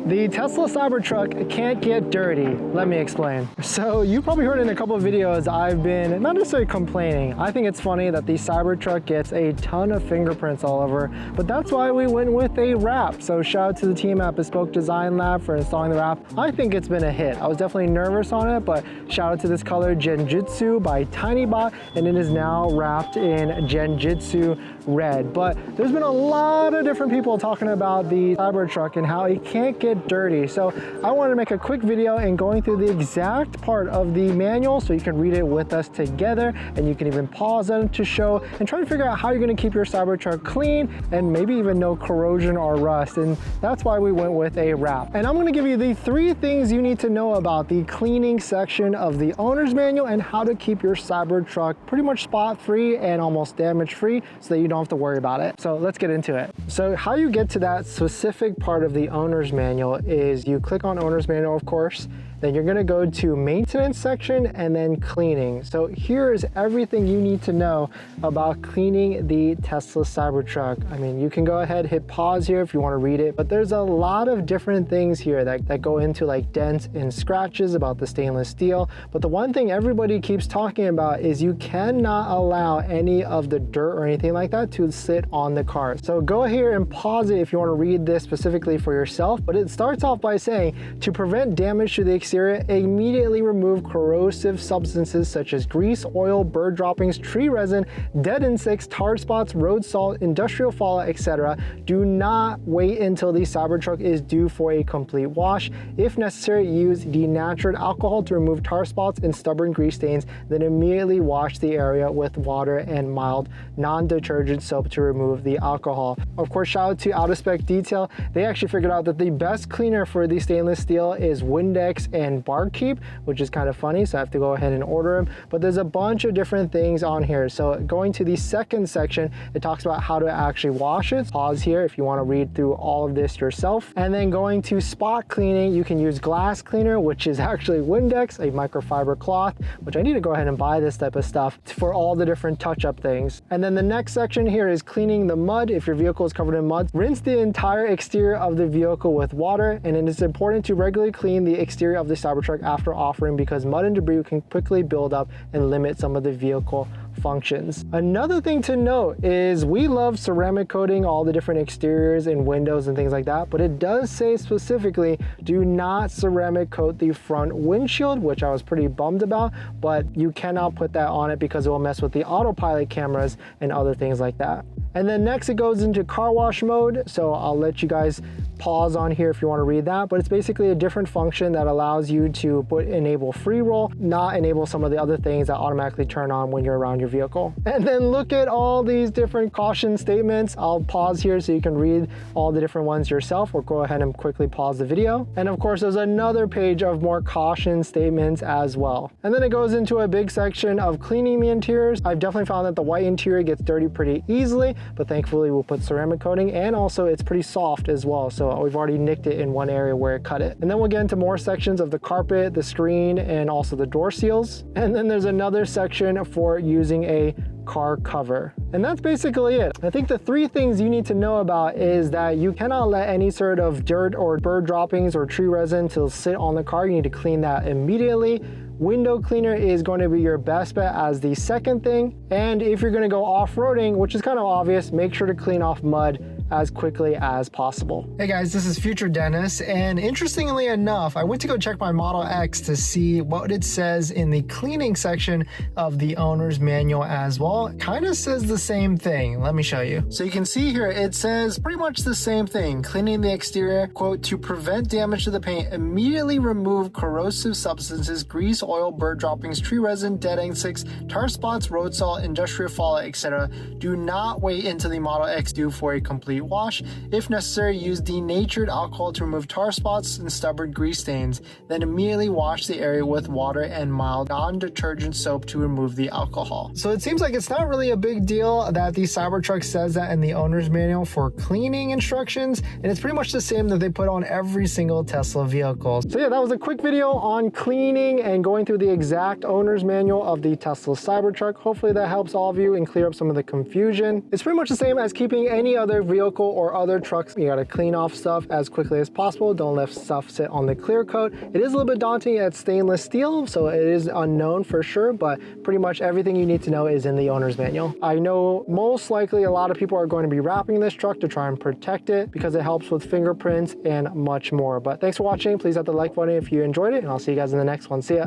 The Tesla Cybertruck can't get dirty. Let me explain. So you probably heard in a couple of videos I've been not necessarily complaining. I think it's funny that the Cybertruck gets a ton of fingerprints all over, but that's why we went with a wrap. So shout out to the team at Bespoke Design Lab for installing the wrap. I think it's been a hit. I was definitely nervous on it, but shout out to this color Genjutsu by TinyBot, and it is now wrapped in Genjutsu red. But there's been a lot of different people talking about the Cybertruck and how it can't get dirty. So I wanted to make a quick video and going through the exact part of the manual so you can read it with us together, and you can even pause it to show and try to figure out how you're going to keep your Cybertruck clean and maybe even no corrosion or rust. And that's why we went with a wrap. And I'm going to give you the 3 things you need to know about the cleaning section of the owner's manual and how to keep your Cybertruck pretty much spot free and almost damage free so that you don't have to worry about it. So let's get into it. So how you get to that specific part of the owner's manual is you click on owner's manual, of course, then you're going to go to maintenance section and then cleaning. So here is everything you need to know about cleaning the Tesla Cybertruck. I mean, you can go ahead, hit pause here if you want to read it, but there's a lot of different things here that go into like dents and scratches about the stainless steel. But the one thing everybody keeps talking about is you cannot allow any of the dirt or anything like that to sit on the car. So go here and pause it if you want to read this specifically for yourself. But it starts off by saying, to prevent damage to the exterior, immediately remove corrosive substances such as grease, oil, bird droppings, tree resin, dead insects, tar spots, road salt, industrial fallout, etc. Do not wait until the Cybertruck is due for a complete wash. If necessary, use denatured alcohol to remove tar spots and stubborn grease stains, then immediately wash the area with water and mild non-detergent soap to remove the alcohol. Of course, shout out to Out of Spec Detail. They actually figured out that the best cleaner for the stainless steel is Windex and Barkeep, which is kind of funny, so I have to go ahead and order them. But there's a bunch of different things on here. So going to the second section, it talks about how to actually wash it. Pause here if you want to read through all of this yourself. And then going to spot cleaning, you can use glass cleaner, which is actually Windex, a microfiber cloth, which I need to go ahead and buy this type of stuff for all the different touch-up things. And then the next section here is cleaning the mud. If your vehicle is covered in mud, rinse the entire exterior of the vehicle with water, and it is important to regularly clean the exterior of the Cybertruck after offering because mud and debris can quickly build up and limit some of the vehicle functions. Another thing to note is we love ceramic coating all the different exteriors and windows and things like that, but it does say specifically do not ceramic coat the front windshield, which I was pretty bummed about, but you cannot put that on it because it will mess with the autopilot cameras and other things like that. And then next it goes into car wash mode, so I'll let you guys pause on here if you want to read that, but it's basically a different function that allows you to enable free roll, not enable some of the other things that automatically turn on when you're around your vehicle. And then look at all these different caution statements. I'll pause here so you can read all the different ones yourself, or go ahead and quickly pause the video. And of course, there's another page of more caution statements as well. And then it goes into a big section of cleaning the interiors. I've definitely found that the white interior gets dirty pretty easily, but thankfully we'll put ceramic coating, and also it's pretty soft as well. So we've already nicked it in one area where it cut it. And then we'll get into more sections of the carpet, the screen, and also the door seals. And then there's another section for using a car cover. And that's basically it. I think the 3 things you need to know about is that you cannot let any sort of dirt or bird droppings or tree resin to sit on the car. You need to clean that immediately. Window cleaner is going to be your best bet as the second thing. And if you're going to go off-roading, which is kind of obvious, make sure to clean off mud as quickly as possible. Hey guys, this is Future Dennis, and interestingly enough, I went to go check my Model X to see what it says in the cleaning section of the owner's manual as well. It kind of says the same thing. Let me show you. So you can see here, it says pretty much the same thing. Cleaning the exterior, quote, to prevent damage to the paint, immediately remove corrosive substances, grease, oil, bird droppings, tree resin, dead insects, tar spots, road salt, industrial fallout, etc. Do not wait until the Model X due for a complete wash. If necessary, use denatured alcohol to remove tar spots and stubborn grease stains. Then immediately wash the area with water and mild non-detergent soap to remove the alcohol. So it seems like it's not really a big deal that the Cybertruck says that in the owner's manual for cleaning instructions, and it's pretty much the same that they put on every single Tesla vehicle. So yeah, that was a quick video on cleaning and going going through the exact owner's manual of the Tesla Cybertruck. Hopefully that helps all of you and clear up some of the confusion. It's pretty much the same as keeping any other vehicle or other trucks. You gotta clean off stuff as quickly as possible. Don't let stuff sit on the clear coat. It is a little bit daunting. It's stainless steel, so it is unknown for sure, but pretty much everything you need to know is in the owner's manual. I know most likely a lot of people are going to be wrapping this truck to try and protect it because it helps with fingerprints and much more. But thanks for watching. Please hit the like button if you enjoyed it, and I'll see you guys in the next one. See ya.